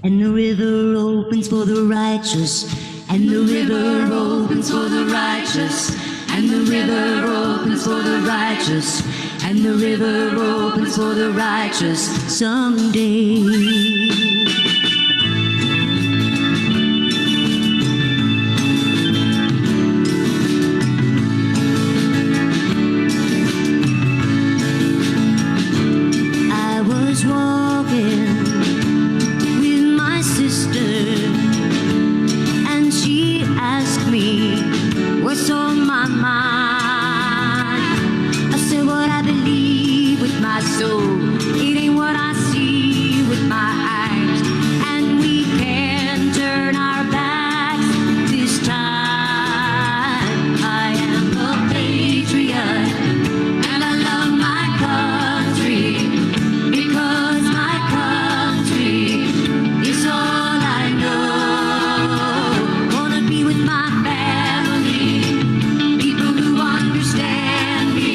and the river opens for the righteous, and the river opens for the righteous, and the river opens for the righteous, and the river opens for the righteous someday. What's on my mind? I said what I believe with my soul. It ain't what I see with my eyes. And we can turn our backs this time. I am a patriot and I love my country, because my country is all I know. Wanna be with my family, people who understand me.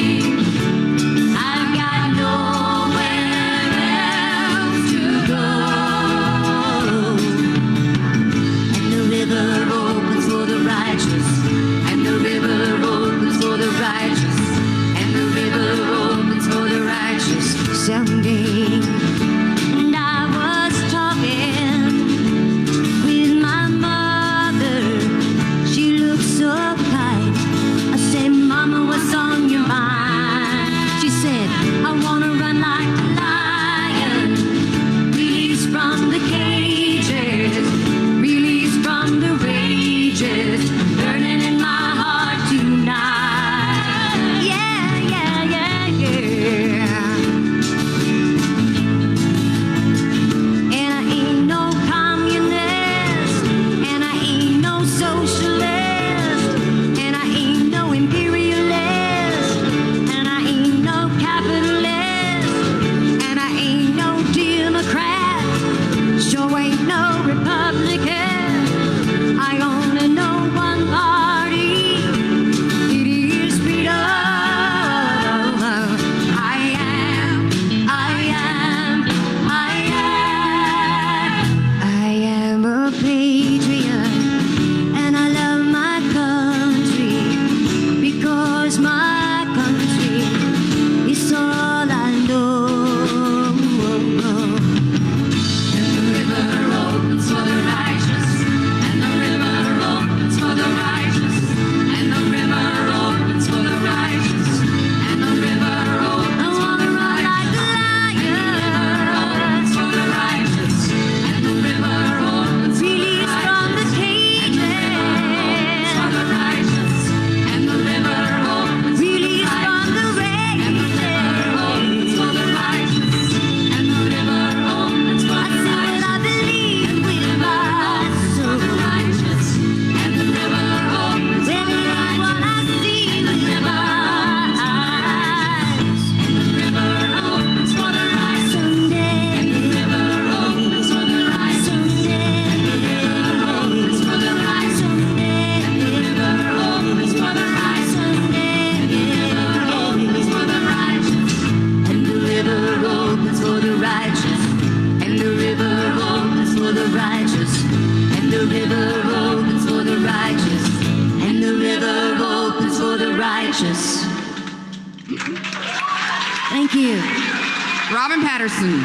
I've got nowhere else to go. And the river opens for the righteous, and the river opens for the righteous, and the river opens for the righteous someday. And I was talking with my mother. She looked so kind. I said, Mama, what's on your mind? She said, I wanna run like a lion, released from the cages, released from the rages, burning in my heart tonight. Yeah, yeah, yeah, yeah. And I ain't no communist, and I ain't no socialist, and I ain't no imperialist, and I ain't no capitalist, and I ain't no Democrat, sure ain't no Republican. I only know one party, it is freedom. I am a patriot, and I love my country, because my country is all I know. And the river opens for the righteous, and the river opens for the righteous, and the river opens for the righteous, and the river opens for the righteous, opens for the righteous, and the river opens for the righteous, for the righteous, and the river opens for the righteous, and the river opens for the righteous, and the river opens for the righteous. I believe with my soul, the righteous, and the river opens for the righteous, what I see with my eyes, and the river opens for the righteous someday, and the river opens for the righteous someday, and the river opens for the righteous someday, and the river opens for the righteous someday, and the river opens for the righteous, and the river opens for the righteous, and the river opens for the righteous, and the river opens for the righteous, and the river opens for the righteous. Thank you. Robin Patterson.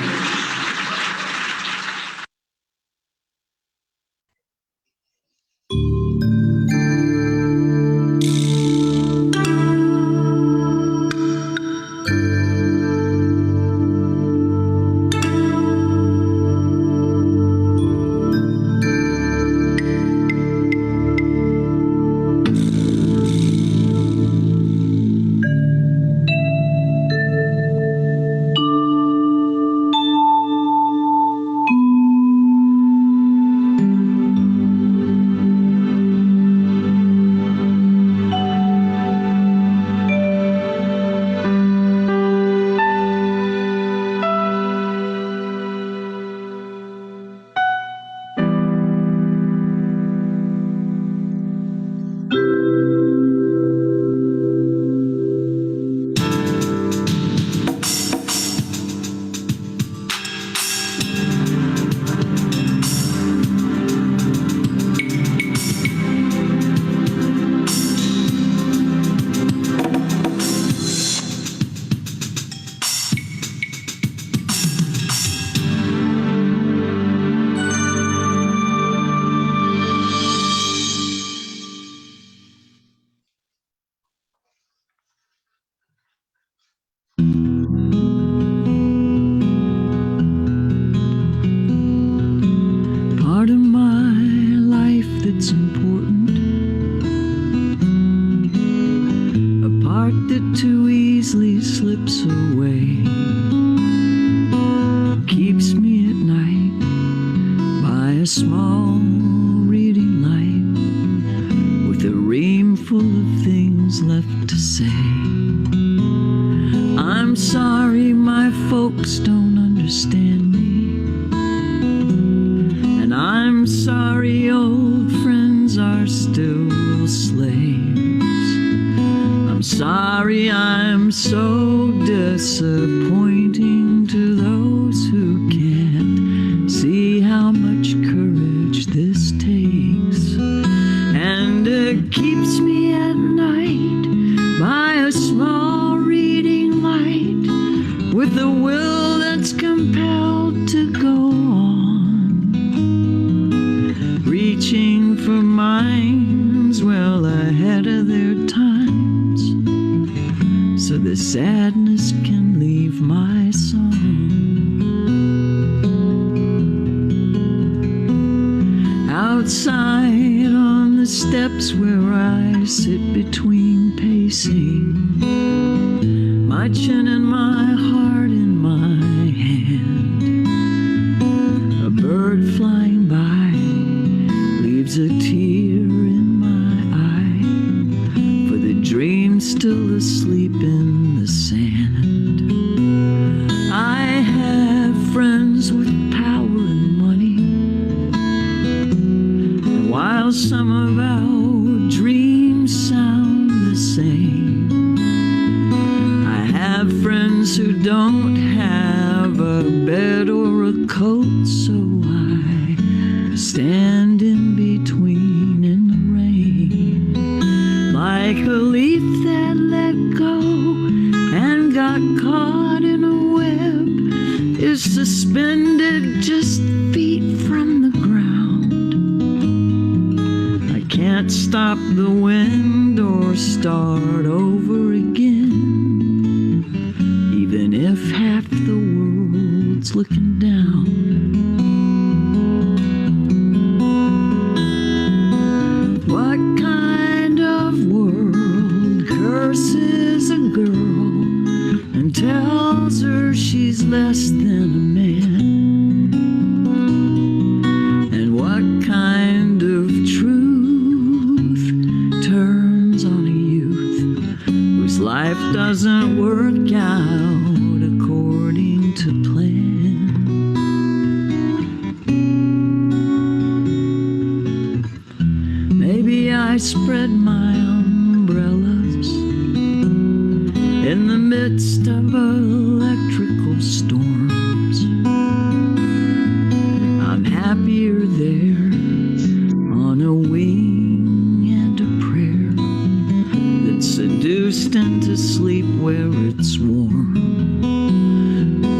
easily slips away, keeps me at night by a small reading light, with a ream full of things left to say. I'm sorry my folks don't understand me, and I'm sorry old friends are still slaves. I'm sorry I'm so disappointing to those who can't see how much courage this takes, and it keeps me at night by a small reading light, with a will that's compelled to go on, reaching for minds well ahead of their times, so the sadness can leave my song. Outside on the steps where I sit between pacing, my chin and my heart in my hand, a bird flying by leaves a tear in my eye, for the dream still asleep in the sand. I have friends with power and money, and while some of our dreams sound the same, I have friends who don't have a bed or a coat, so I stand in between in the rain, like a leaf that let go and got caught in a web, is suspended just feet from the ground. I can't stop the wind or start over again, even if half the world's looking down. What kind of world curses a girl and tells her she's less than a man? And what kind of truth turns on a youth whose life doesn't work out according to plan? Maybe I spread my umbrellas in the midst of electrical storms. I'm happier there on a wing and a prayer that's seduced into sleep where it's warm.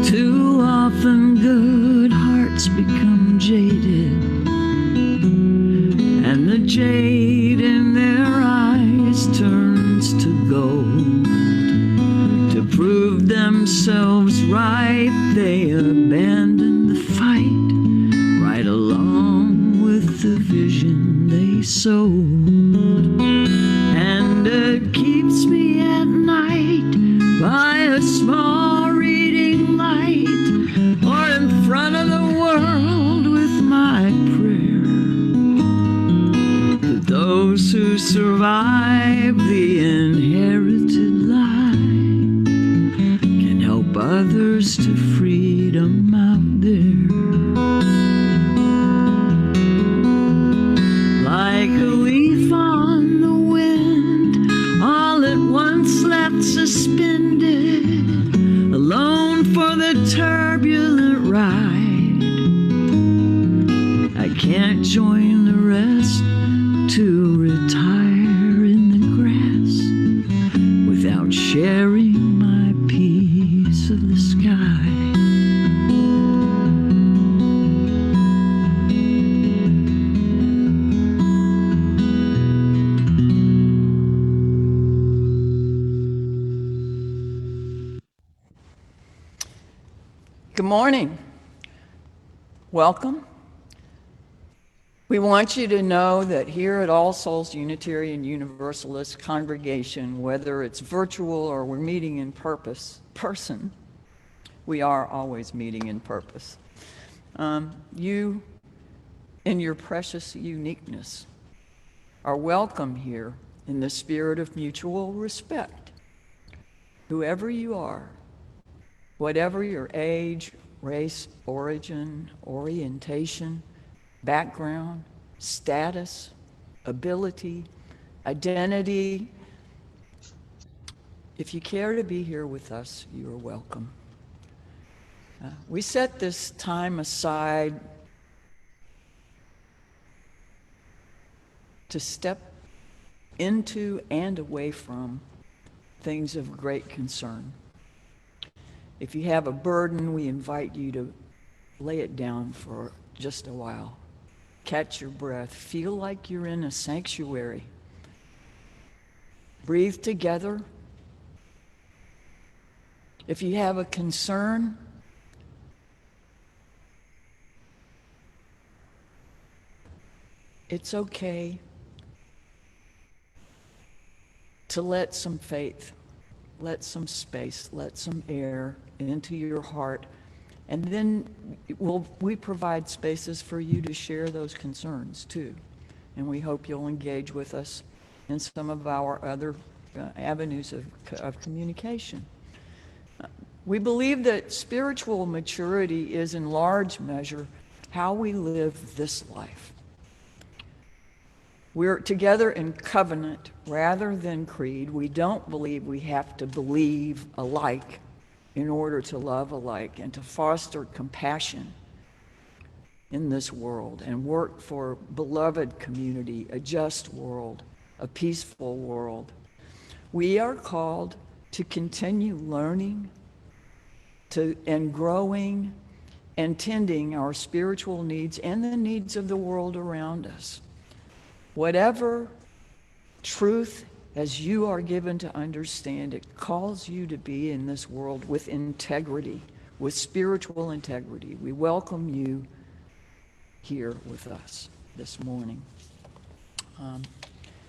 Too often good hearts become jaded, and the jade in their eyes turns to gold. To prove themselves right, they abandon the fight, right along with the vision they sold. And it keeps me at night by a small reading light, or in front of the world with my prayer, that those who survive the inherited lie can help others to freedom out there. Like a leaf on the wind, all at once left suspended, alone for the turbulent ride. I can't join the rest to retire in the grass without sharing my piece of the sky. Good morning. Welcome. We want you to know that here at All Souls Unitarian Universalist Congregation, whether it's virtual or we're meeting in person, we are always meeting in purpose. You, in your precious uniqueness, are welcome here in the spirit of mutual respect. Whoever you are, whatever your age, race, origin, orientation, background, status, ability, identity, if you care to be here with us, you are welcome. We set this time aside to step into and away from things of great concern. If you have a burden, we invite you to lay it down for just a while. Catch your breath. Feel like you're in a sanctuary. Breathe together. If you have a concern, it's okay to let some faith, let some space, let some air into your heart, and then we provide spaces for you to share those concerns too. And we hope you'll engage with us in some of our other avenues of communication. We believe that spiritual maturity is in large measure how we live this life. We're together in covenant rather than creed. We don't believe we have to believe alike in order to love alike and to foster compassion in this world and work for beloved community, a just world, a peaceful world. We are called to continue learning and growing and tending our spiritual needs and the needs of the world around us. Whatever truth as you are given to understand, it calls you to be in this world with integrity, with spiritual integrity. We welcome you here with us this morning.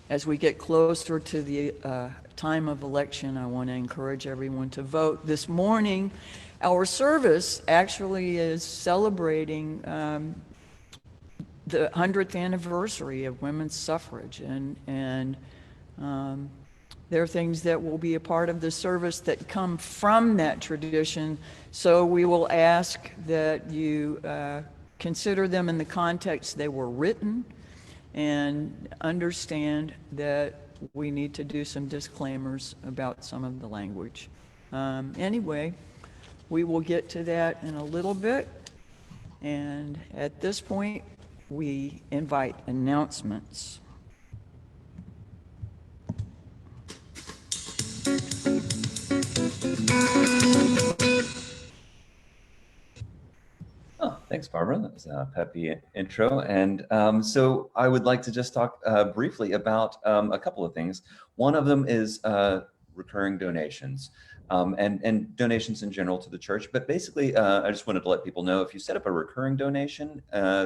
As we get closer to the time of election, I want to encourage everyone to vote. This morning, our service actually is celebrating the 100th anniversary of women's suffrage, and there are things that will be a part of the service that come from that tradition, so we will ask that you consider them in the context they were written and understand that we need to do some disclaimers about some of the language. Anyway, we will get to that in a little bit, and at this point we invite announcements. Oh, thanks, Barbara. That was a peppy intro. And so I would like to just talk briefly about a couple of things. One of them is recurring donations and donations in general to the church. But basically, I just wanted to let people know if you set up a recurring donation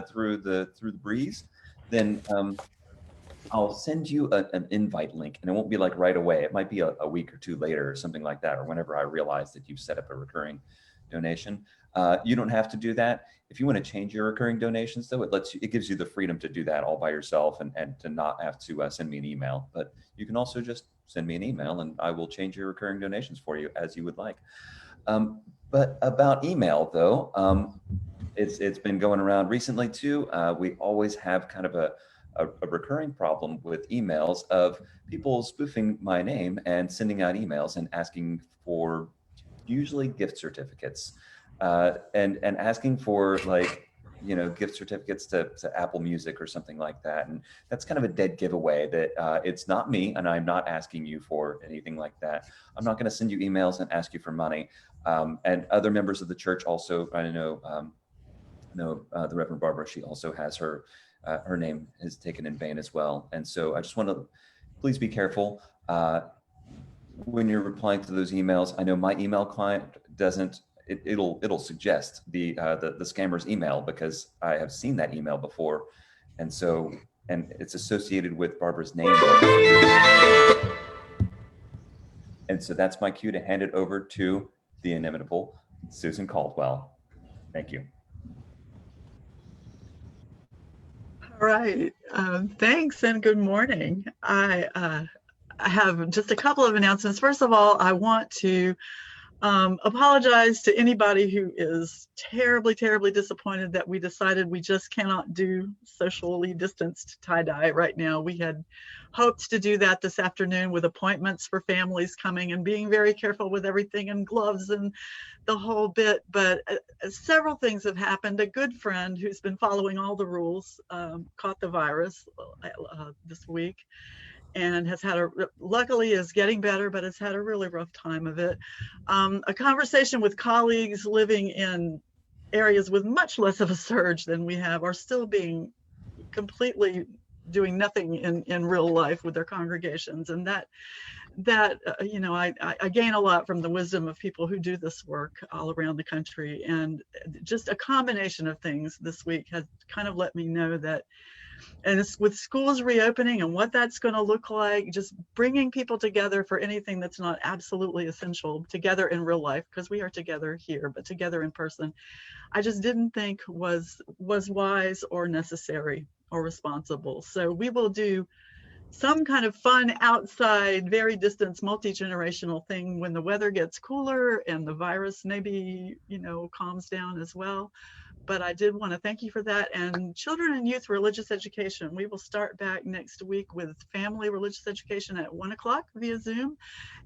through the Breeze, then I'll send you an invite link, and it won't be like right away. It might be a week or two later or something like that, or whenever I realize that you've set up a recurring donation. You don't have to do that. If you want to change your recurring donations, though, it gives you the freedom to do that all by yourself and to not have to send me an email. But you can also just send me an email and I will change your recurring donations for you as you would like. But about email, though, it's been going around recently too. We always have kind of a recurring problem with emails of people spoofing my name and sending out emails and asking for usually gift certificates. And asking for gift certificates to Apple Music or something like that. And that's kind of a dead giveaway that it's not me, and I'm not asking you for anything like that. I'm not going to send you emails and ask you for money. And other members of the church also, I know the Reverend Barbara, she also has her name is taken in vain as well. And so I just want to please be careful when you're replying to those emails. I know my email client doesn't. It'll suggest the scammer's email because I have seen that email before, And so, and it's associated with Barbara's name. And so that's my cue to hand it over to the inimitable Susan Caldwell. Thank you. All right. Thanks and good morning. I have just a couple of announcements. First of all, I want to apologize to anybody who is terribly, terribly disappointed that we decided we just cannot do socially distanced tie-dye right now. We had hoped to do that this afternoon with appointments for families coming and being very careful with everything and gloves and the whole bit, but several things have happened. A good friend who's been following all the rules caught the virus this week and has had luckily is getting better, but has had a really rough time of it. A conversation with colleagues living in areas with much less of a surge than we have are still being completely doing nothing in real life with their congregations. And that you know, I gain a lot from the wisdom of people who do this work all around the country. And just a combination of things this week has kind of let me know that, and it's with schools reopening and what that's going to look like, just bringing people together for anything that's not absolutely essential together in real life, because we are together here, but together in person, I just didn't think was wise or necessary or responsible. So we will do some kind of fun outside, very distant, multi-generational thing when the weather gets cooler and the virus maybe, you know, calms down as well. But I did want to thank you for that. And children and youth religious education, we will start back next week with family religious education at 1 o'clock via Zoom,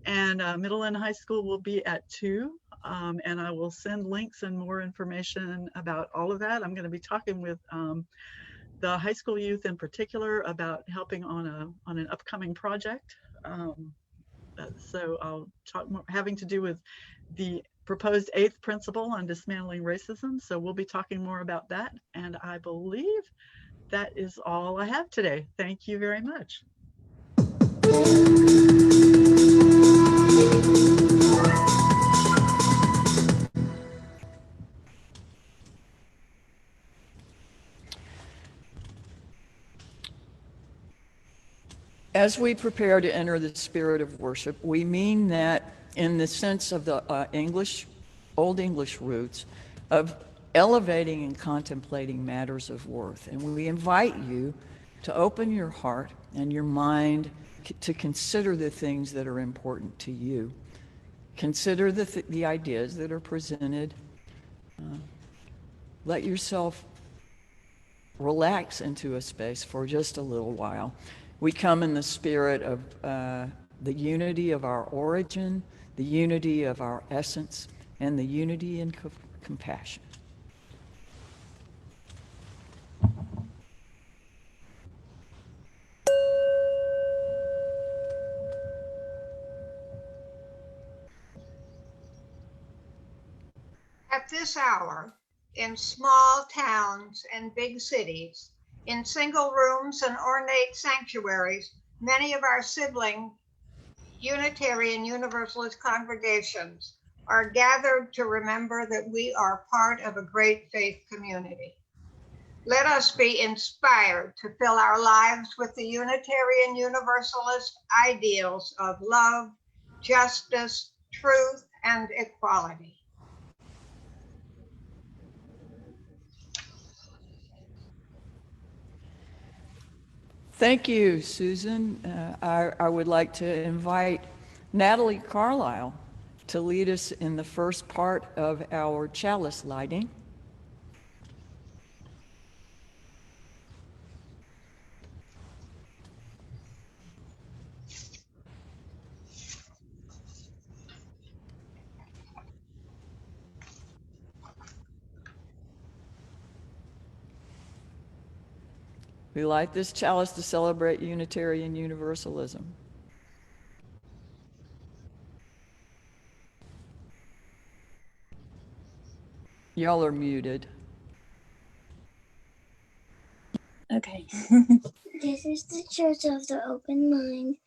and middle and high school will be at 2. And I will send links and more information about all of that. I'm going to be talking with the high school youth in particular about helping on an upcoming project. So I'll talk more having to do with the proposed 8th principle on dismantling racism. So we'll be talking more about that. And I believe that is all I have today. Thank you very much. As we prepare to enter the spirit of worship, we mean that in the sense of the Old English roots of elevating and contemplating matters of worth. And we invite you to open your heart and your mind to consider the things that are important to you. Consider the ideas that are presented. Let yourself relax into a space for just a little while. We come in the spirit of the unity of our origin, the unity of our essence, and the unity in compassion. At this hour, in small towns and big cities, in single rooms and ornate sanctuaries, many of our sibling Unitarian Universalist congregations are gathered to remember that we are part of a great faith community. Let us be inspired to fill our lives with the Unitarian Universalist ideals of love, justice, truth, and equality. Thank you, Susan. I would like to invite Natalie Carlisle to lead us in the first part of our chalice lighting. We light this chalice to celebrate Unitarian Universalism. Y'all are muted. Okay. This is the church of the open mind.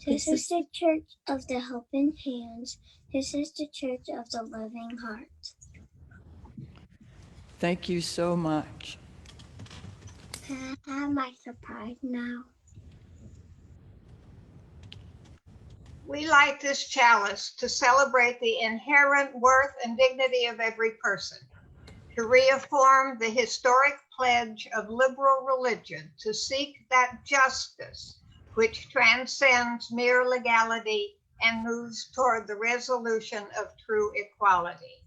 This is the church of the helping hands. This is the church of the loving heart. Thank you so much. Can I have my surprise now? We light this chalice to celebrate the inherent worth and dignity of every person, to reaffirm the historic pledge of liberal religion to seek that justice which transcends mere legality and moves toward the resolution of true equality,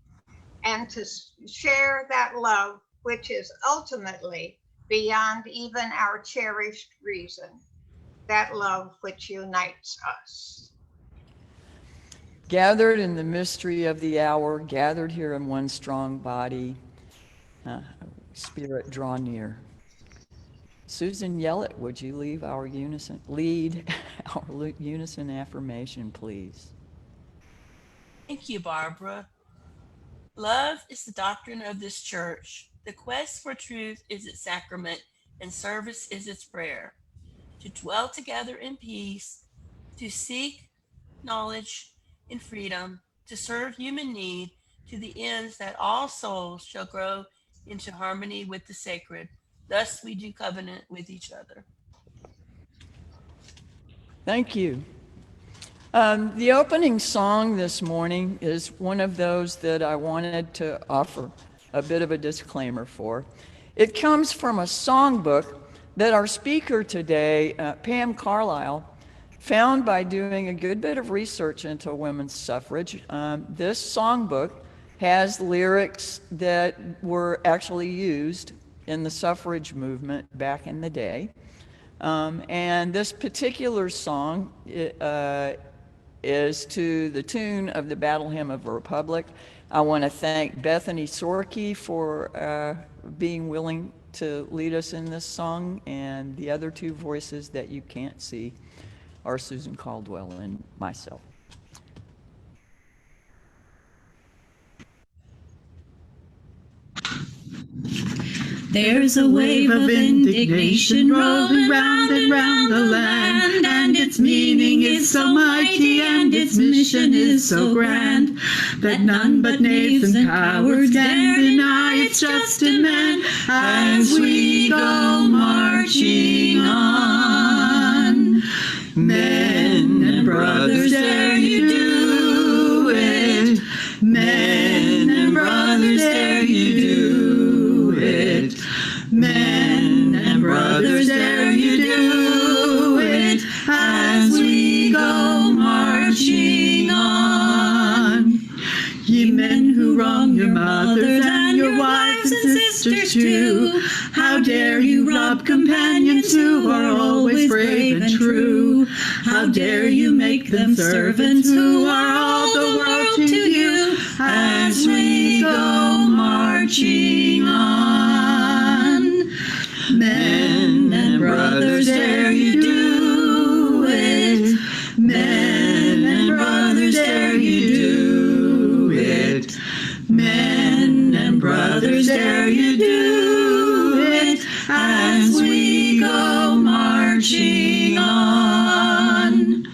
and to share that love which is ultimately beyond even our cherished reason, that love which unites us. Gathered in the mystery of the hour, gathered here in one strong body, Spirit, draw near. Susan Yellett, would you lead our unison affirmation, please? Thank you, Barbara. Love is the doctrine of this church. The quest for truth is its sacrament, and service is its prayer. To dwell together in peace, to seek knowledge in freedom, to serve human need, to the ends that all souls shall grow into harmony with the sacred. Thus we do covenant with each other. Thank you. The opening song this morning is one of those that I wanted to offer a bit of a disclaimer for. It comes from a songbook that our speaker today, Pam Carlisle, found by doing a good bit of research into women's suffrage. This songbook has lyrics that were actually used in the suffrage movement back in the day. And this particular song is to the tune of the Battle Hymn of the Republic. I want to thank Bethany Sorky for being willing to lead us in this song, and the other two voices that you can't see are Susan Caldwell and myself. There's a wave of indignation rolling round and round the land, and its meaning is so mighty and its mission is so grand that none but knaves and cowards dare deny its just demand as we go marching on. Men and brothers, dare you do it? Men and brothers, dare you do it? Men and brothers, dare you do it as we go marching on? Ye men who wrong your mothers and your wives and sisters too, how dare you rob companions who are always brave and true? How dare you make them servants who are all the world to you as we go marching on? Men and brothers, dare you do it? Men and brothers, dare you do it? Men and brothers, dare you do it as we go marching on?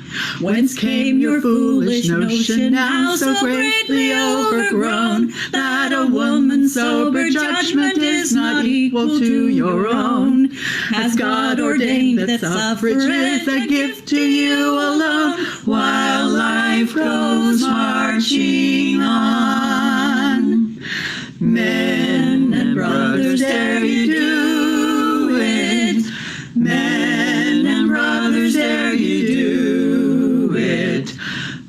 Whence came your foolish notion, now so greatly overgrown, that a woman's sober judgment is not equal to your own? Has God ordained that suffrage is a gift to you alone, while life goes marching on? Men and brothers, dare you do it? Men and brothers, dare you do it?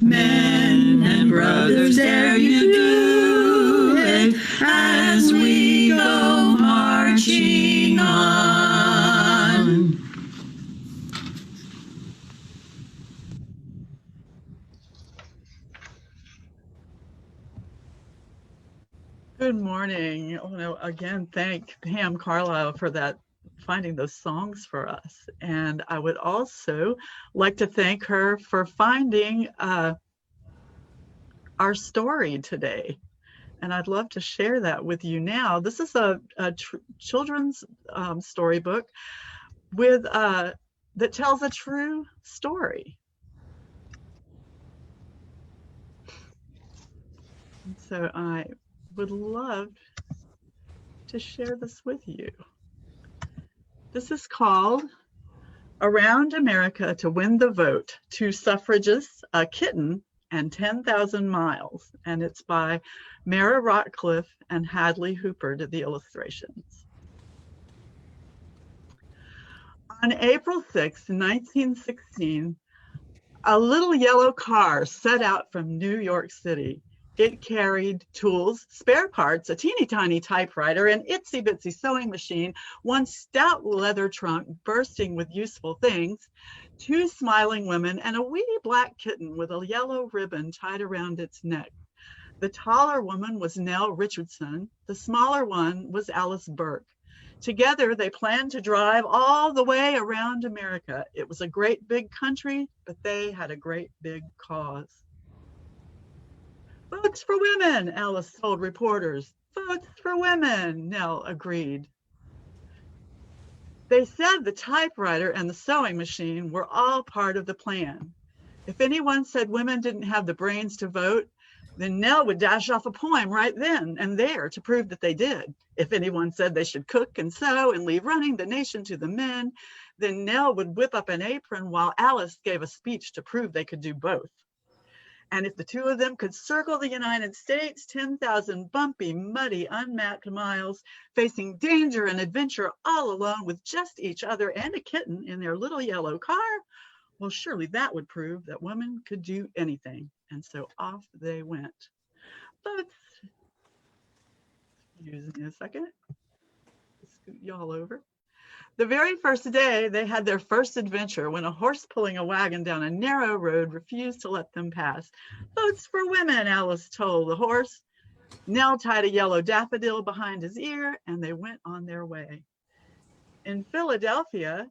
Men and brothers, dare you do it as we go marching on? Good morning. I want to again thank Pam Carlisle for that, finding those songs for us. And I would also like to thank her for finding our story today. And I'd love to share that with you now. This is a children's storybook with that tells a true story. And so I would love to share this with you. This is called Around America to Win the Vote, Two Suffragists, a Kitten, and 10,000 Miles. And it's by Mara Ratcliffe and Hadley Hooper did the illustrations. On April 6, 1916, a little yellow car set out from New York City. It carried tools, spare parts, a teeny tiny typewriter, an itsy bitsy sewing machine, one stout leather trunk bursting with useful things, two smiling women, and a wee black kitten with a yellow ribbon tied around its neck. The taller woman was Nell Richardson. The smaller one was Alice Burke. Together, they planned to drive all the way around America. It was a great big country, but they had a great big cause. Votes for women, Alice told reporters. Votes for women, Nell agreed. They said the typewriter and the sewing machine were all part of the plan. If anyone said women didn't have the brains to vote, then Nell would dash off a poem right then and there to prove that they did. If anyone said they should cook and sew and leave running the nation to the men, then Nell would whip up an apron while Alice gave a speech to prove they could do both. And if the two of them could circle the United States, 10,000 bumpy, muddy, unmapped miles, facing danger and adventure all alone with just each other and a kitten in their little yellow car, well, surely that would prove that women could do anything. And so off they went. But, excuse me a second, scoot y'all over. The very first day, they had their first adventure when a horse pulling a wagon down a narrow road refused to let them pass. Votes for women, Alice told the horse. Nell tied a yellow daffodil behind his ear, and they went on their way. In Philadelphia,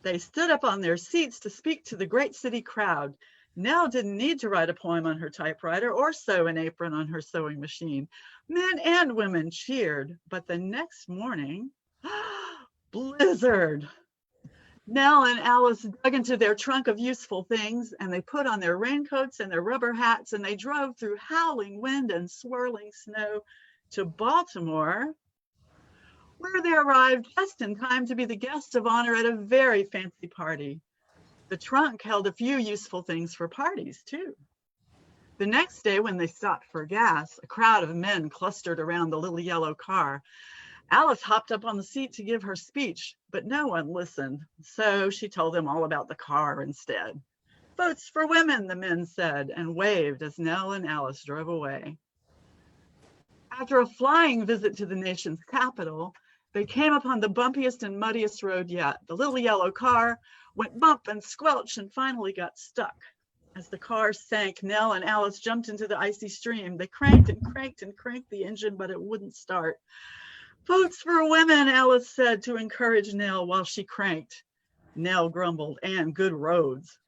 they stood up on their seats to speak to the great city crowd. Nell didn't need to write a poem on her typewriter or sew an apron on her sewing machine. Men and women cheered, but the next morning, blizzard. Nell and Alice dug into their trunk of useful things, and they put on their raincoats and their rubber hats, and they drove through howling wind and swirling snow to Baltimore, where they arrived just in time to be the guest of honor at a very fancy party. The trunk held a few useful things for parties, too. The next day, when they stopped for gas, a crowd of men clustered around the little yellow car. Alice hopped up on the seat to give her speech, but no one listened, so she told them all about the car instead. Votes for women, the men said, and waved as Nell and Alice drove away. After a flying visit to the nation's capital, they came upon the bumpiest and muddiest road yet. The little yellow car went bump and squelch and finally got stuck. As the car sank, Nell and Alice jumped into the icy stream. They cranked and cranked and cranked the engine, but it wouldn't start. Votes for women, Alice said to encourage Nell while she cranked. Nell grumbled, and good roads.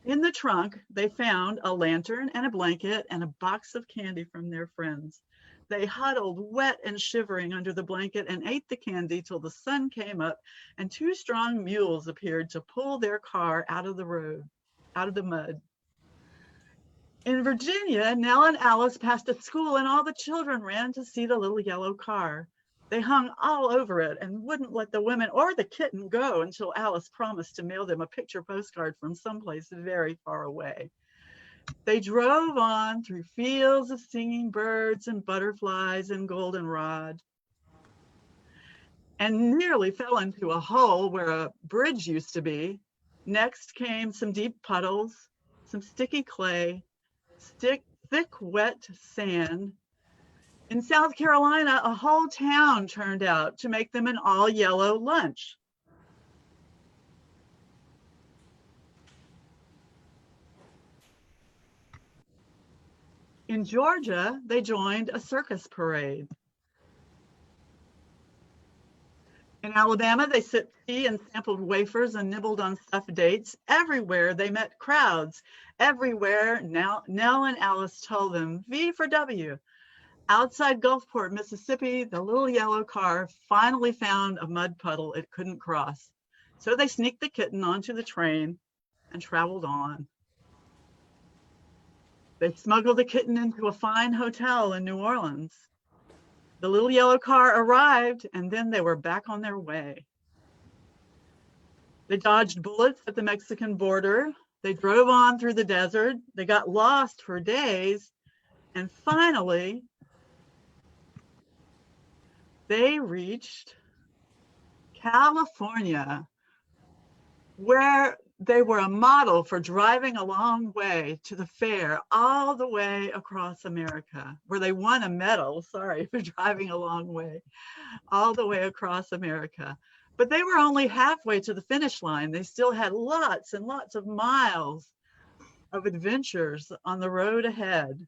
In the trunk, they found a lantern and a blanket and a box of candy from their friends. They huddled wet and shivering under the blanket and ate the candy till the sun came up and two strong mules appeared to pull their car out of the mud. In Virginia, Nell and Alice passed a school and all the children ran to see the little yellow car. They hung all over it and wouldn't let the women or the kitten go until Alice promised to mail them a picture postcard from someplace very far away. They drove on through fields of singing birds and butterflies and goldenrod, and nearly fell into a hole where a bridge used to be. Next came some deep puddles, some sticky clay, thick, wet sand. In South Carolina, a whole town turned out to make them an all-yellow lunch. In Georgia, they joined a circus parade. In Alabama, they sipped tea and sampled wafers and nibbled on stuffed dates. Everywhere they met crowds. Everywhere, Nell and Alice told them, V for W. Outside Gulfport, Mississippi, the little yellow car finally found a mud puddle it couldn't cross. So they sneaked the kitten onto the train and traveled on. They smuggled the kitten into a fine hotel in New Orleans. The little yellow car arrived, and then they were back on their way. They dodged bullets at the Mexican border. They drove on through the desert. They got lost for days. And finally, they reached California, where they were a model for driving a long way to the fair, all the way across America, where they won a medal, sorry, for driving a long way, all the way across America. But they were only halfway to the finish line. They still had lots and lots of miles of adventures on the road ahead.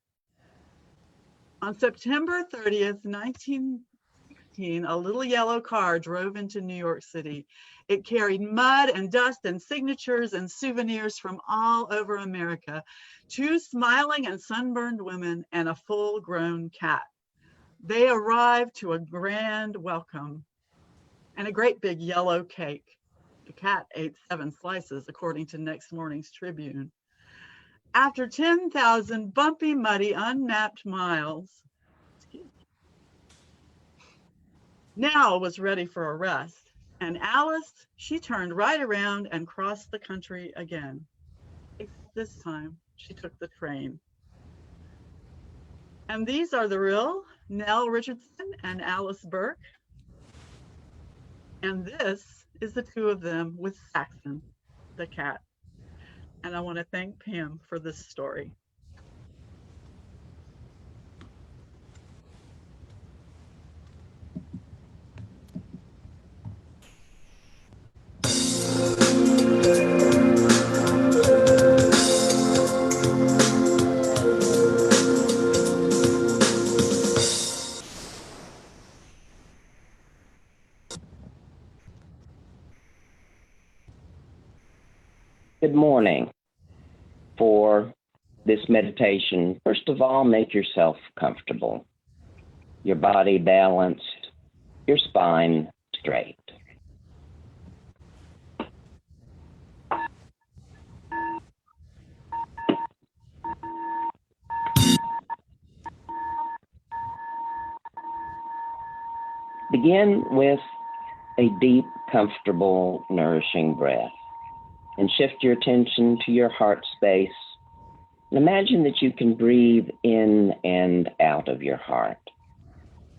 On September 30th, 1916, a little yellow car drove into New York City. It carried mud and dust and signatures and souvenirs from all over America, 2 smiling and sunburned women and a full-grown cat. They arrived to a grand welcome and a great big yellow cake. The cat ate 7 slices, according to next morning's Tribune. After 10,000 bumpy, muddy, unmapped miles, Nell was ready for a rest, and Alice, she turned right around and crossed the country again. Except this time, she took the train. And these are the real Nell Richardson and Alice Burke. And this is the 2 of them with Saxon, the cat. And I want to thank Pam for this story. Good morning. For this meditation, first of all, make yourself comfortable, your body balanced, your spine straight. Begin with a deep, comfortable, nourishing breath. And shift your attention to your heart space. And imagine that you can breathe in and out of your heart.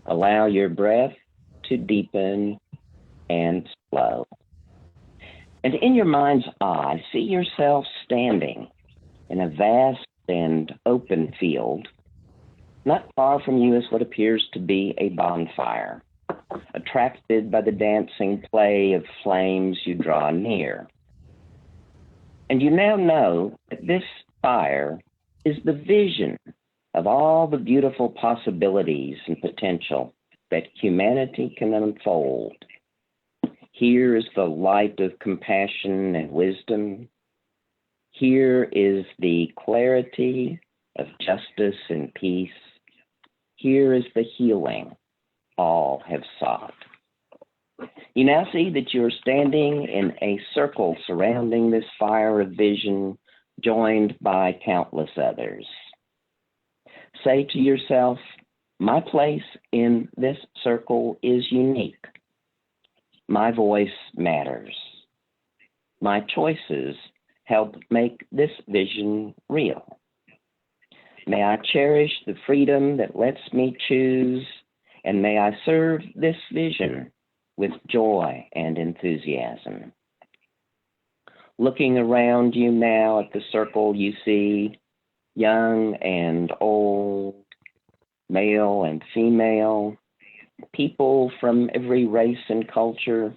Allow your breath to deepen and slow. And in your mind's eye, see yourself standing in a vast and open field. Not far from you is what appears to be a bonfire. Attracted by the dancing play of flames, you draw near. And you now know that this fire is the vision of all the beautiful possibilities and potential that humanity can unfold. Here is the light of compassion and wisdom. Here is the clarity of justice and peace. Here is the healing all have sought. You now see that you're standing in a circle surrounding this fire of vision, joined by countless others. Say to yourself, my place in this circle is unique. My voice matters. My choices help make this vision real. May I cherish the freedom that lets me choose, and may I serve this vision with joy and enthusiasm. Looking around you now at the circle, you see young and old, male and female, people from every race and culture,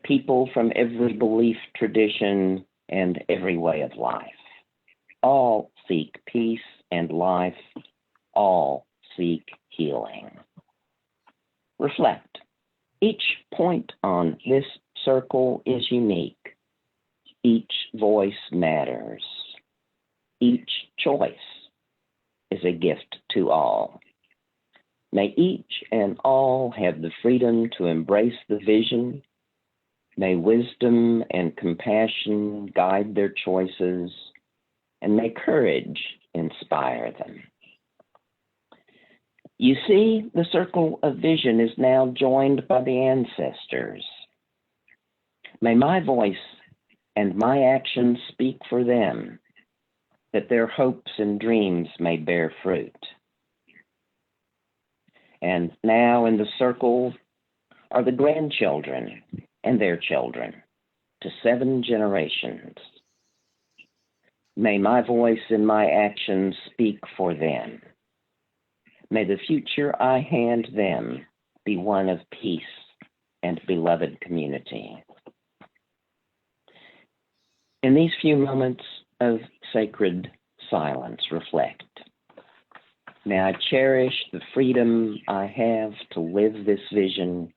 people from every belief tradition and every way of life. All seek peace and life. All seek healing. Reflect. Each point on this circle is unique. Each voice matters. Each choice is a gift to all. May each and all have the freedom to embrace the vision. May wisdom and compassion guide their choices, and may courage inspire them. You see, the circle of vision is now joined by the ancestors. May my voice and my actions speak for them, that their hopes and dreams may bear fruit. And now in the circle are the grandchildren and their children to 7 generations. May my voice and my actions speak for them. May the future I hand them be one of peace and beloved community. In these few moments of sacred silence, reflect. May I cherish the freedom I have to live this vision,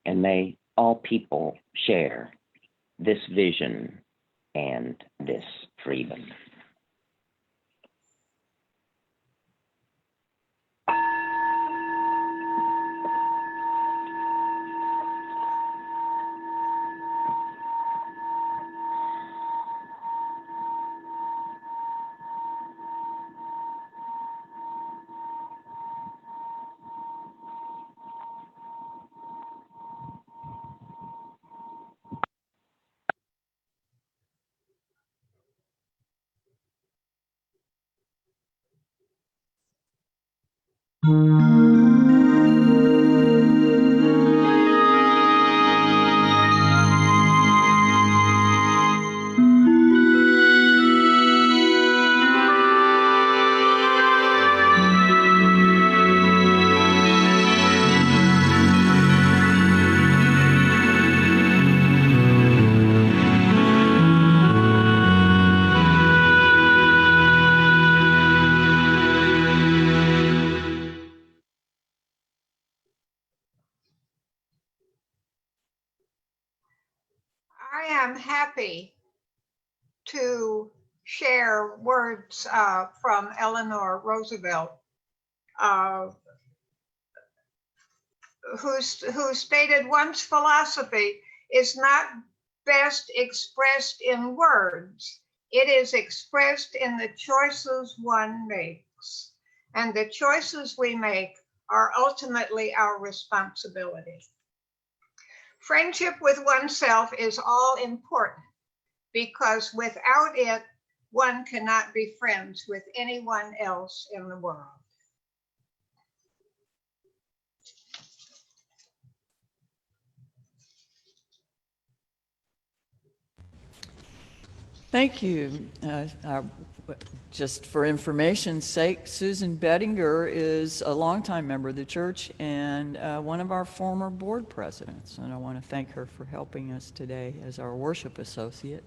and may all people share this vision and this freedom. I am happy to share words from Eleanor Roosevelt, who stated, "One's philosophy is not best expressed in words. It is expressed in the choices one makes. And the choices we make are ultimately our responsibility." Friendship with oneself is all important because without it, one cannot be friends with anyone else in the world. Thank you. Just for information's sake, Susan Bettinger is a longtime member of the church and one of our former board presidents. And I want to thank her for helping us today as our worship associate.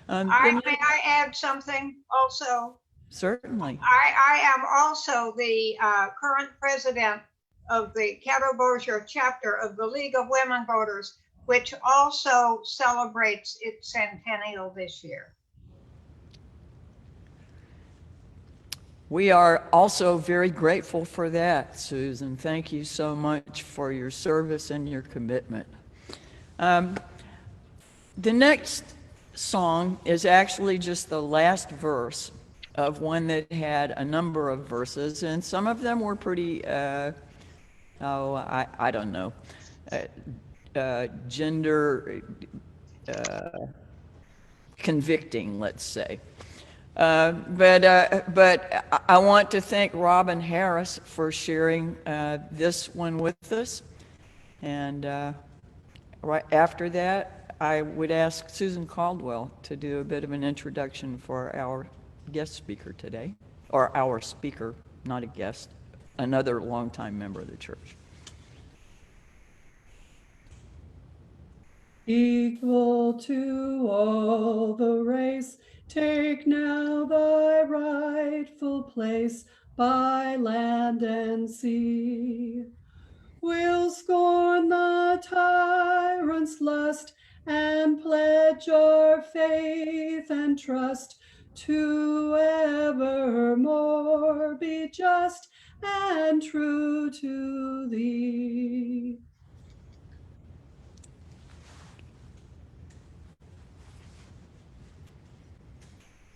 May I add something also? Certainly. I am also the current president of the Caddo Bossier chapter of the League of Women Voters, which also celebrates its centennial this year. We are also very grateful for that, Susan. Thank you so much for your service and your commitment. The next song is actually just the last verse of one that had a number of verses, and some of them were pretty, I don't know, gender convicting, let's say. But I want to thank Robin Harris for sharing this one with us. And right after that, I would ask Susan Caldwell to do a bit of an introduction for our guest speaker today, or our speaker, not a guest, another longtime member of the church. Equal to all the race, take now thy rightful place by land and sea. We'll scorn the tyrant's lust and pledge our faith and trust to evermore be just and true to thee.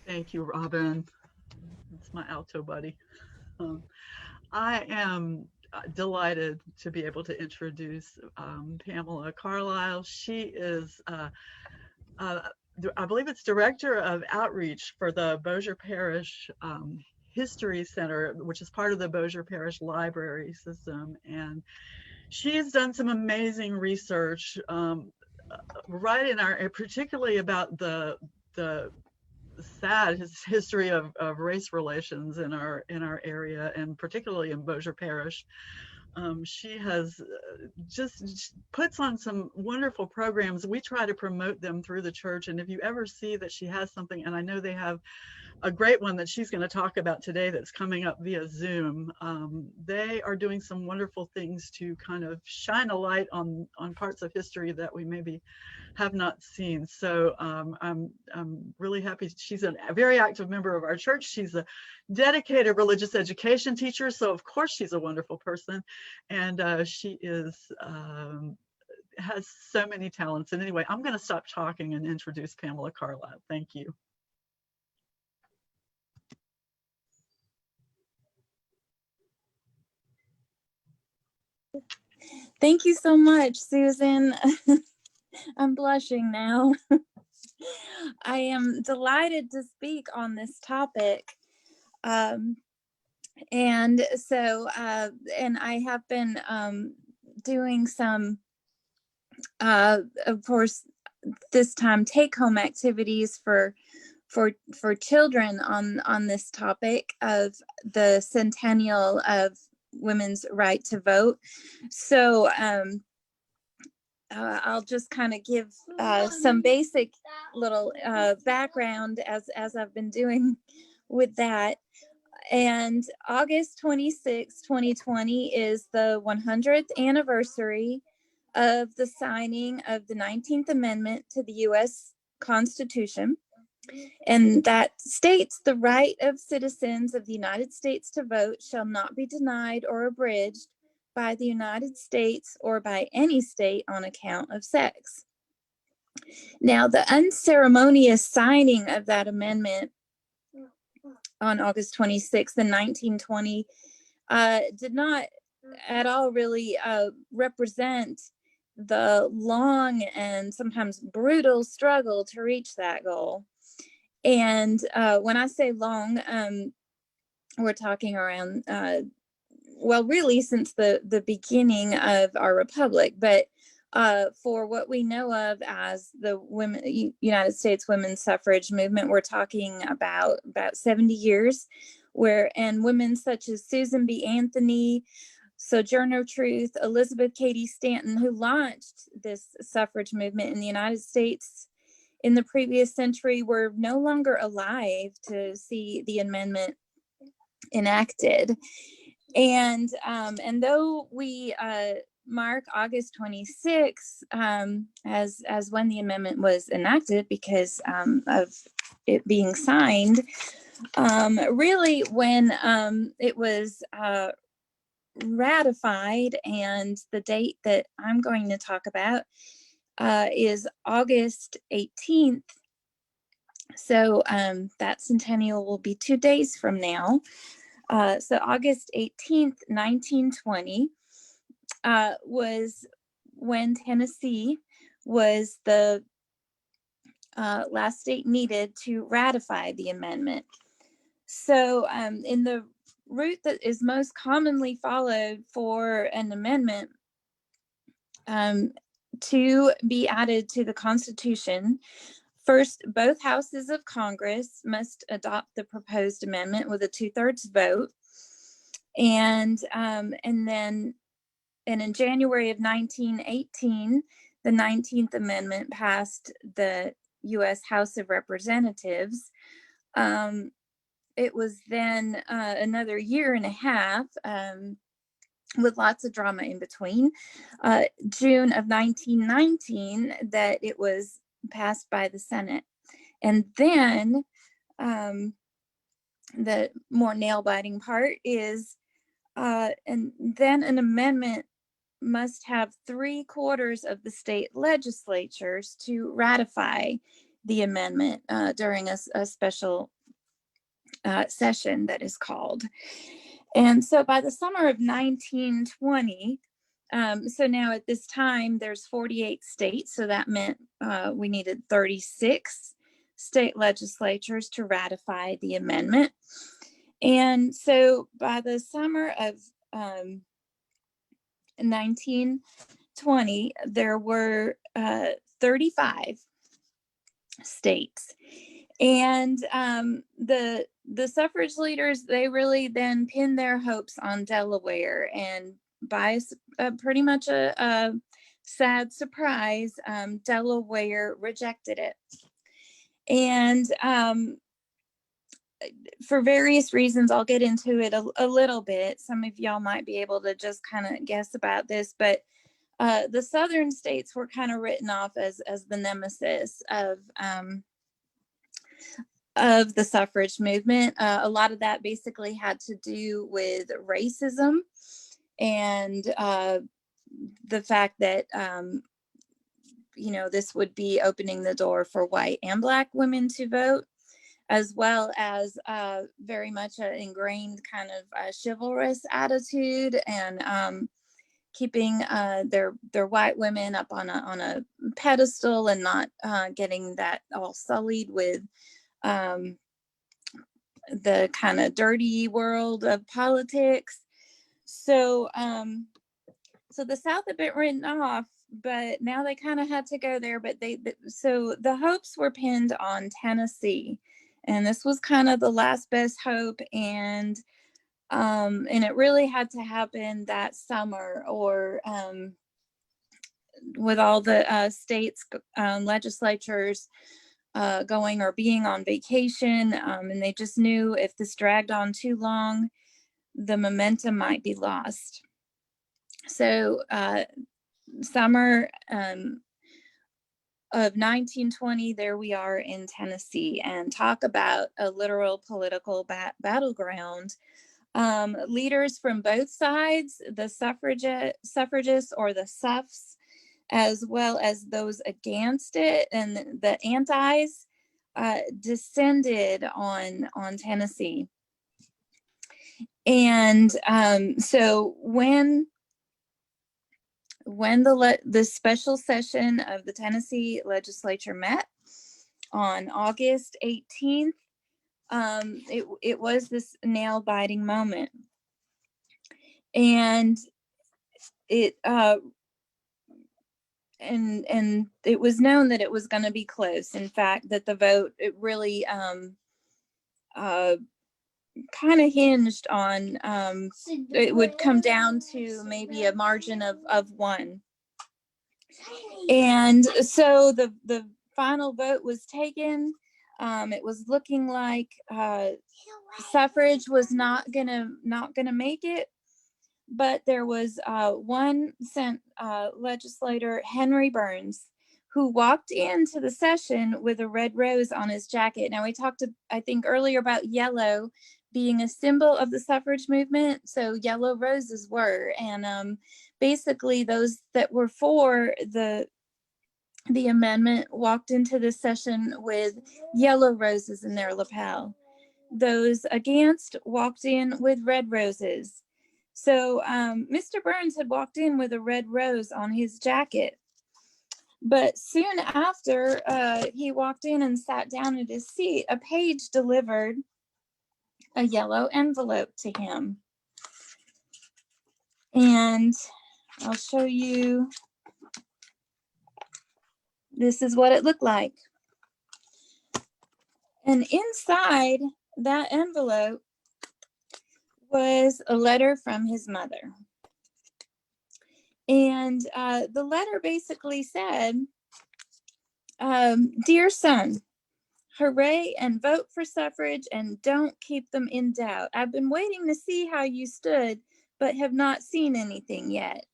Thank you, Robin. That's my alto buddy. I am delighted to be able to introduce Pamela Carlisle. She is I believe it's director of outreach for the Bossier Parish History Center, which is part of the Bossier Parish Library System. And she has done some amazing research right in our, particularly about the sad history of race relations in our area, and particularly in Bossier Parish. She has just puts on some wonderful programs. We try to promote them through the church, and if you ever see that she has something, and I know they have a great one that she's going to talk about today that's coming up via Zoom. They are doing some wonderful things to kind of shine a light on parts of history that we maybe have not seen. So I'm really happy. She's a very active member of our church. She's a dedicated religious education teacher. So of course she's a wonderful person. And she is has so many talents. And anyway, I'm going to stop talking and introduce Pamela Carlisle. Thank you. Thank you so much, Susan. I'm blushing now. I am delighted to speak on this topic. And I have been doing some, of course, this time take-home activities for children on this topic of the centennial of women's right to vote. So I'll just kind of give some basic little background as I've been doing with that. And August 26, 2020 is the 100th anniversary of the signing of the 19th Amendment to the U.S. Constitution. And that states the right of citizens of the United States to vote shall not be denied or abridged by the United States or by any state on account of sex. Now, the unceremonious signing of that amendment on August 26th in 1920 did not at all really represent the long and sometimes brutal struggle to reach that goal. And when I say long, we're talking around, well, really since the beginning of our republic, but for what we know of as the United States women's suffrage movement, we're talking about 70 years, and women such as Susan B. Anthony, Sojourner Truth, Elizabeth Cady Stanton, who launched this suffrage movement in the United States in the previous century, were no longer alive to see the amendment enacted. And though we mark August 26 as when the amendment was enacted because of it being signed, really when it was ratified, and the date that I'm going to talk about is August 18th. So that centennial will be 2 days from now. So August 18th, 1920 was when Tennessee was the last state needed to ratify the amendment. So in the route that is most commonly followed for an amendment to be added to the Constitution, first, both houses of Congress must adopt the proposed amendment with a 2/3 vote. And in January of 1918, the 19th Amendment passed the U.S. House of Representatives. It was then another year and a half with lots of drama in between. June of 1919, that it was passed by the Senate. And then the more nail-biting part is, and then an amendment must have 3/4 of the state legislatures to ratify the amendment during a special session that is called. And so by the summer of 1920, So now at this time, there's 48 states. So that meant we needed 36 state legislatures to ratify the amendment. And so by the summer of 1920, there were 35 states. And the suffrage leaders, they really then pinned their hopes on Delaware, and by pretty much a sad surprise, Delaware rejected it. And for various reasons, I'll get into it a little bit. Some of y'all might be able to just kind of guess about this, but the southern states were kind of written off as the nemesis of the suffrage movement. A lot of that basically had to do with racism and the fact that this would be opening the door for white and Black women to vote, as well as very much an ingrained kind of chivalrous attitude, and keeping their white women up on a pedestal and not getting that all sullied with the kind of dirty world of politics. So so the South had been written off, but now they kind of had to go there. But so the hopes were pinned on Tennessee, and this was kind of the last best hope. And it really had to happen that summer, or with all the states legislatures going or being on vacation, and they just knew if this dragged on too long, the momentum might be lost. So summer of 1920, there we are in Tennessee, and talk about a literal political battleground. Leaders from both sides, the suffragists or the suffs, as well as those against it and the antis, descended on Tennessee. And so when the special session of the Tennessee legislature met on August 18th, it was this nail-biting moment. And it and it was known that it was going to be close. In fact, that the vote, it really kind of hinged on it would come down to maybe a margin of one. And so the final vote was taken. It was looking like suffrage was not gonna make it, but there was one legislator, Henry Burns, who walked into the session with a red rose on his jacket. Now, we talked, I think, earlier about yellow being a symbol of the suffrage movement. So yellow roses were, and basically those that were for the amendment walked into the session with yellow roses in their lapel. Those against walked in with red roses. So Mr. Burns had walked in with a red rose on his jacket. But soon after he walked in and sat down at his seat, a page delivered a yellow envelope to him. And I'll show you. This is what it looked like. And inside that envelope was a letter from his mother. And the letter basically said, "Dear son, hooray and vote for suffrage and don't keep them in doubt. I've been waiting to see how you stood, but have not seen anything yet."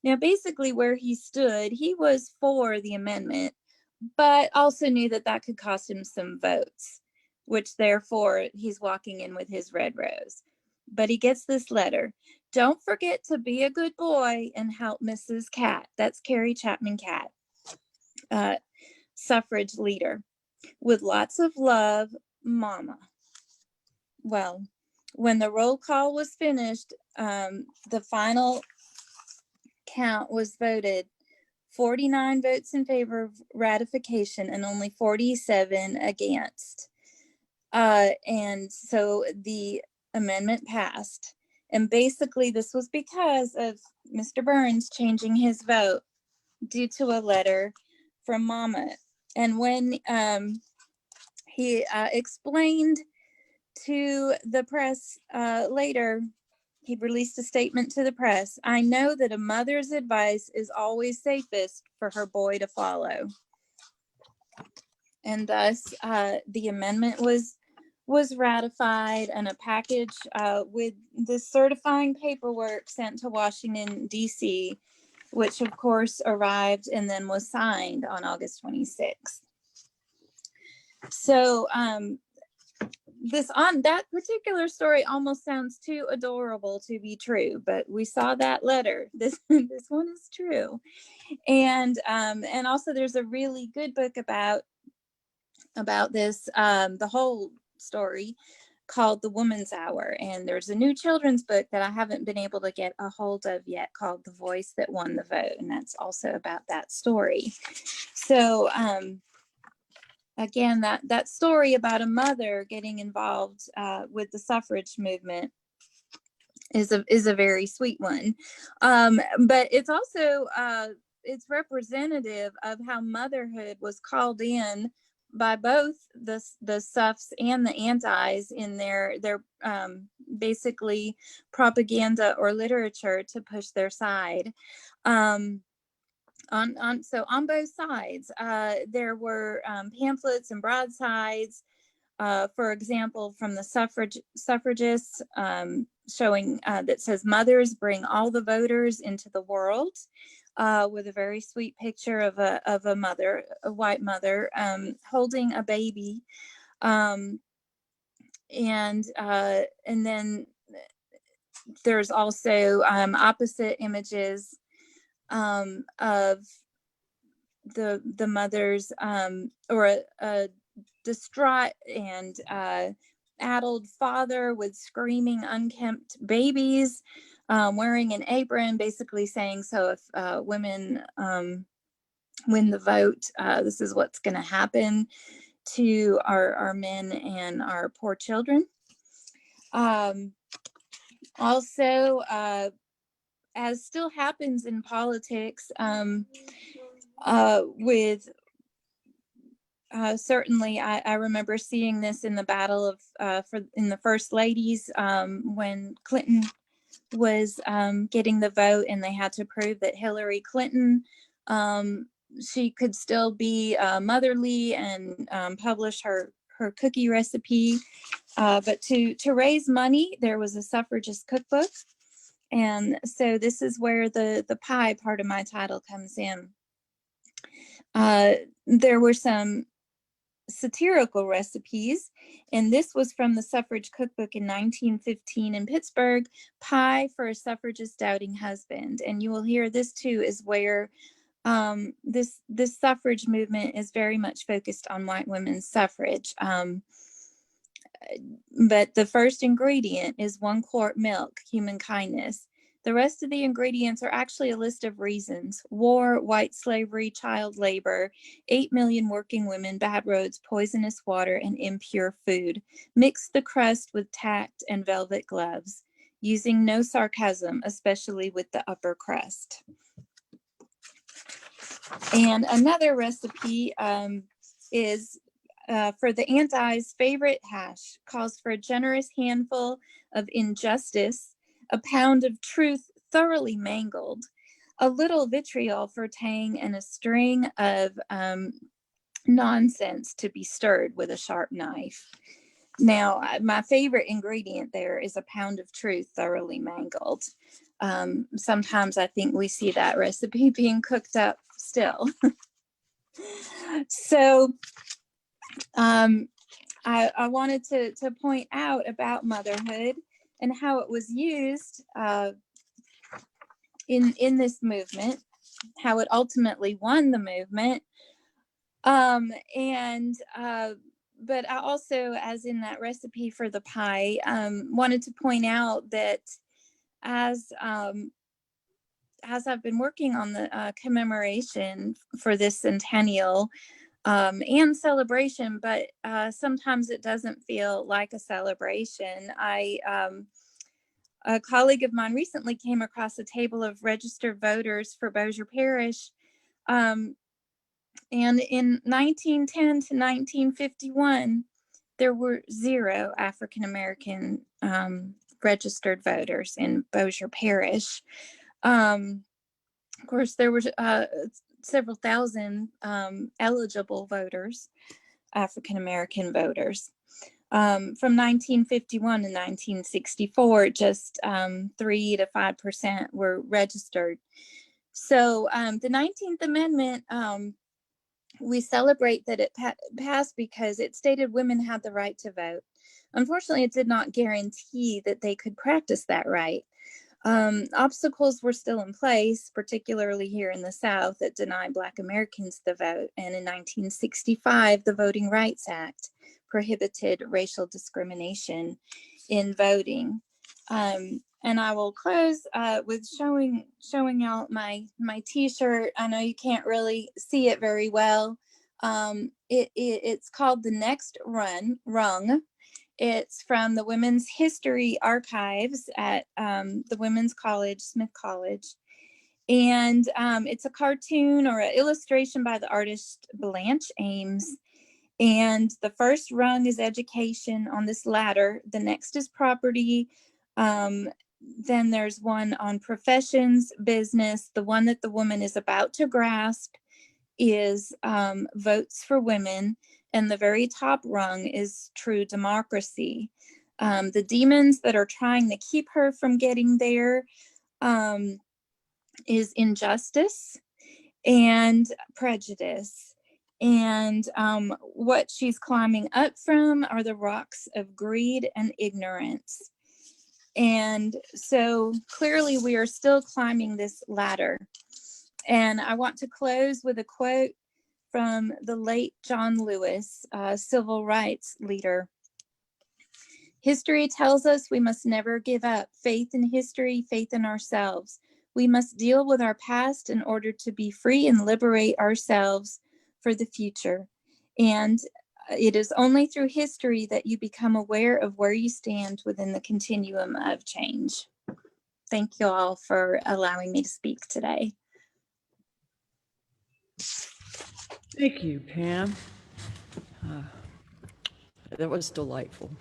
Now, basically where he stood, he was for the amendment, but also knew that that could cost him some votes, which therefore he's walking in with his red rose. But he gets this letter. "Don't forget to be a good boy and help Mrs. Cat." That's Carrie Chapman Cat, suffrage leader. "With lots of love, Mama." Well, when the roll call was finished, the final count was voted 49 votes in favor of ratification and only 47 against. And so the amendment passed. And basically this was because of Mr. Burns changing his vote due to a letter from Mama. And when he explained to the press later, he released a statement to the press. I know that a mother's advice is always safest for her boy to follow. And thus the amendment was ratified, and a package with the certifying paperwork sent to Washington, D.C., which of course arrived and then was signed on August 26th. So that particular story almost sounds too adorable to be true, but we saw that letter. This one is true. And also there's a really good book about this, the whole story, called The Woman's Hour. And there's a new children's book that I haven't been able to get a hold of yet called The Voice That Won the Vote. And that's also about that story. So again, that story about a mother getting involved with the suffrage movement is a very sweet one. But it's also, it's representative of how motherhood was called in by both the suffs and the antis in their basically propaganda or literature to push their side. So on both sides, there were pamphlets and broadsides, for example, from the suffragists, showing that says, "Mothers bring all the voters into the world," with a very sweet picture of a mother, a white mother, holding a baby, and then there's also opposite images of the mothers, or a distraught and addled father with screaming unkempt babies, wearing an apron, basically saying, so if women win the vote, this is what's going to happen to our men and our poor children. Also, as still happens in politics, with certainly, I remember seeing this in the battle of in the First Ladies, when Clinton was getting the vote, and they had to prove that Hillary Clinton, she could still be motherly and publish her cookie recipe. But to raise money, there was a suffragist cookbook. And so this is where the pie part of my title comes in. There were some satirical recipes, and this was from the suffrage cookbook in 1915 in Pittsburgh, Pie for a Suffragist Doubting Husband. And you will hear this too is where this suffrage movement is very much focused on white women's suffrage. But the first ingredient is 1 quart milk, human kindness. The rest of the ingredients are actually a list of reasons: war, white slavery, child labor, 8 million working women, bad roads, poisonous water, and impure food. Mix the crust with tact and velvet gloves, using no sarcasm, especially with the upper crust. And another recipe is for the anti's favorite hash, calls for a generous handful of injustice, a pound of truth thoroughly mangled, a little vitriol for tang, and a string of nonsense to be stirred with a sharp knife. Now, my favorite ingredient there is a pound of truth thoroughly mangled. Sometimes I think we see that recipe being cooked up still. So I wanted to point out about motherhood and how it was used in this movement, how it ultimately won the movement. But I also, as in that recipe for the pie, wanted to point out that as as I've been working on the commemoration for this centennial and celebration, but sometimes it doesn't feel like a celebration. A colleague of mine recently came across a table of registered voters for Bossier Parish. And in 1910 to 1951, there were 0 African-American registered voters in Bossier Parish. Of course, there were several thousand eligible voters, African-American voters. From 1951 to 1964, just 3 to 5% were registered. So the 19th Amendment, we celebrate that it passed because it stated women had the right to vote. Unfortunately, it did not guarantee that they could practice that right. Obstacles were still in place, particularly here in the South, that denied Black Americans the vote. And in 1965, the Voting Rights Act prohibited racial discrimination in voting. And I will close with showing y'all my t-shirt. I know you can't really see it very well. It's called The Next Rung. It's from the Women's History Archives at the Women's College, Smith College. And it's a cartoon or an illustration by the artist Blanche Ames. And the first rung is education on this ladder. The next is property. Then there's one on professions, business. The one that the woman is about to grasp is votes for women. And the very top rung is true democracy. The demons that are trying to keep her from getting there is injustice and prejudice. And what she's climbing up from are the rocks of greed and ignorance. And so clearly we are still climbing this ladder. And I want to close with a quote from the late John Lewis, civil rights leader. History tells us we must never give up faith in history, faith in ourselves. We must deal with our past in order to be free and liberate ourselves for the future. And it is only through history that you become aware of where you stand within the continuum of change. Thank you all for allowing me to speak today. Thank you, Pam. That was delightful.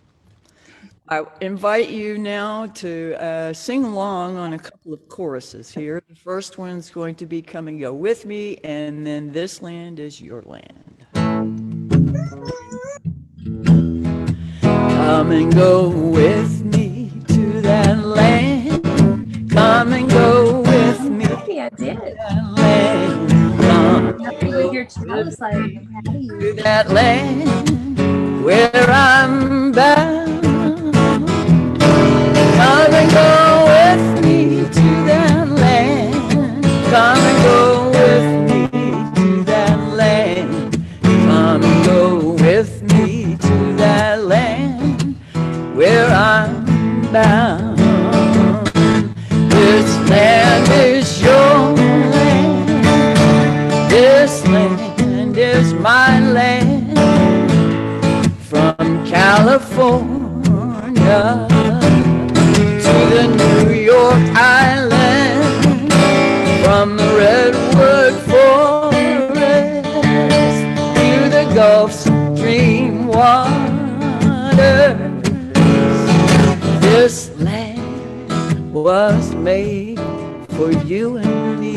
I invite you now to sing along on a couple of choruses here. The first one's going to be Come and Go With Me, and then This Land Is Your Land. Come and go with me to that land. Come and go with me. Maybe I did. That land. Come with your chalice, I'm proud of you. to that land where I'm bound. Come and go with me to that land. Come and go with me to that land. Come and go with me to that land where I'm bound. This land is your land. This land is my land. From California to the New York Island, from the Redwood Forest to the Gulf Stream waters. This land was made for you and me.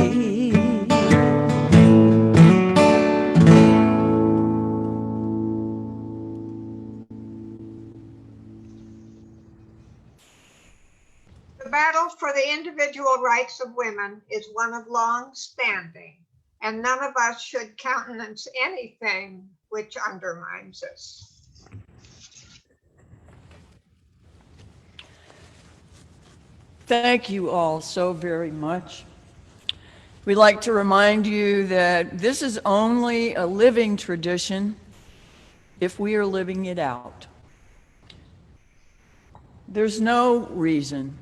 The battle for the individual rights of women is one of long standing, and none of us should countenance anything which undermines us. Thank you all so very much. We'd like to remind you that this is only a living tradition if we are living it out. There's no reason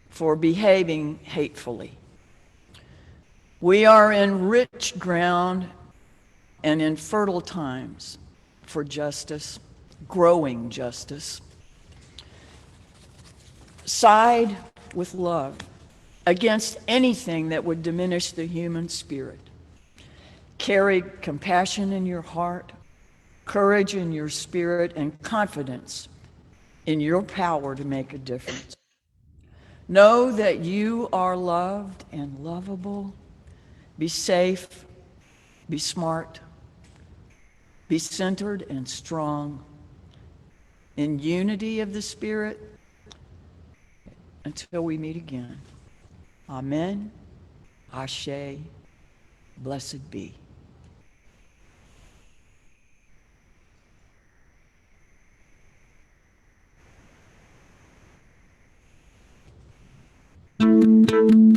for behaving hatefully. We are in rich ground and in fertile times for justice, growing justice. Side with love against anything that would diminish the human spirit. Carry compassion in your heart, courage in your spirit, and confidence in your power to make a difference. Know that you are loved and lovable. Be safe, be smart, be centered and strong in unity of the Spirit until we meet again. Amen. Ashe. Blessed be. Thank you.